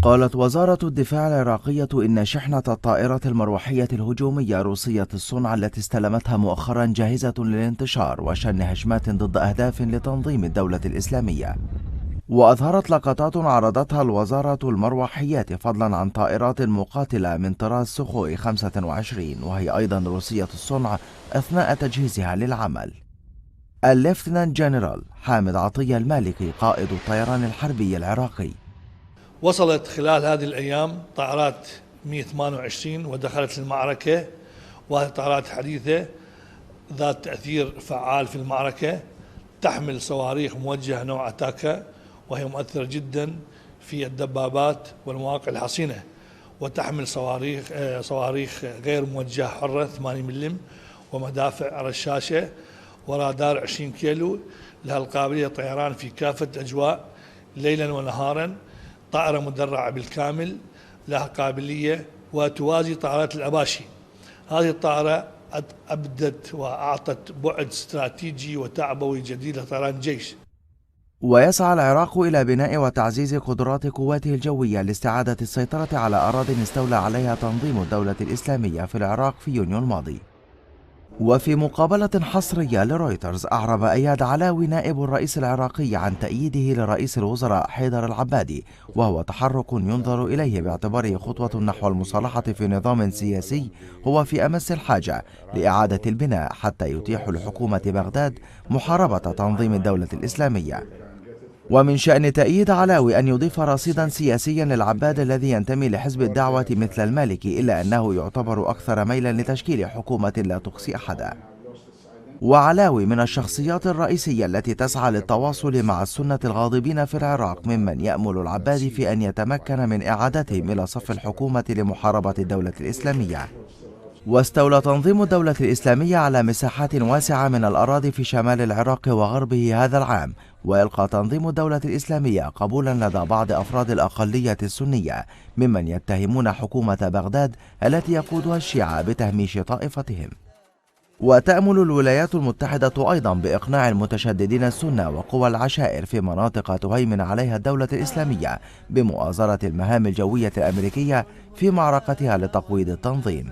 قالت وزارة الدفاع العراقية إن شحنة الطائرات المروحية الهجومية روسية الصنع التي استلمتها مؤخرا جاهزة للانتشار وشن هجمات ضد أهداف لتنظيم الدولة الإسلامية. وأظهرت لقطات عرضتها الوزارة المروحيات فضلا عن طائرات مقاتلة من طراز سخوي 25 وهي أيضا روسية الصنع أثناء تجهيزها للعمل. الليفتنانت جنرال حامد عطية المالكي قائد الطيران الحربي العراقي: وصلت خلال هذه الأيام طائرات 128 ودخلت المعركة، وهذه طائرات حديثة ذات تأثير فعال في المعركة، تحمل صواريخ موجهة نوع أتاكا وهي مؤثرة جدا في الدبابات والمواقع الحصينة، وتحمل صواريخ غير موجهة حرة 8 ملم ومدافع رشاشة ورادار 20 كيلو، لها القابلية للطيران في كافة الأجواء ليلا ونهارا. طائرة مدرعة بالكامل لها قابلية وتوازي طائرات الأباشي. هذه الطائرة أبدت وأعطت بعد استراتيجي وتعبوي جديد لطيران الجيش. ويسعى العراق إلى بناء وتعزيز قدرات قواته الجوية لاستعادة السيطرة على أراضٍ استولى عليها تنظيم الدولة الإسلامية في العراق في يونيو الماضي. وفي مقابلة حصرية لرويترز أعرب أياد علاوي نائب الرئيس العراقي عن تأييده لرئيس الوزراء حيدر العبادي، وهو تحرك ينظر إليه باعتباره خطوة نحو المصالحة في نظام سياسي هو في أمس الحاجة لإعادة البناء حتى يتيح لحكومة بغداد محاربة تنظيم الدولة الإسلامية. ومن شأن تأييد علاوي أن يضيف رصيدا سياسيا للعباد الذي ينتمي لحزب الدعوة مثل المالكي، إلا أنه يعتبر أكثر ميلا لتشكيل حكومة لا تقصي أحدا. وعلاوي من الشخصيات الرئيسية التي تسعى للتواصل مع السنة الغاضبين في العراق، ممن يأمل العباد في أن يتمكن من إعادتهم إلى صف الحكومة لمحاربة الدولة الإسلامية. واستولى تنظيم الدولة الإسلامية على مساحات واسعة من الأراضي في شمال العراق وغربه هذا العام، ويلقى تنظيم الدولة الإسلامية قبولا لدى بعض أفراد الأقلية السنية ممن يتهمون حكومة بغداد التي يقودها الشيعة بتهميش طائفتهم. وتأمل الولايات المتحدة أيضا بإقناع المتشددين السنة وقوى العشائر في مناطق تهيمن عليها الدولة الإسلامية بمؤازرة المهام الجوية الأمريكية في معركتها لتقويض التنظيم.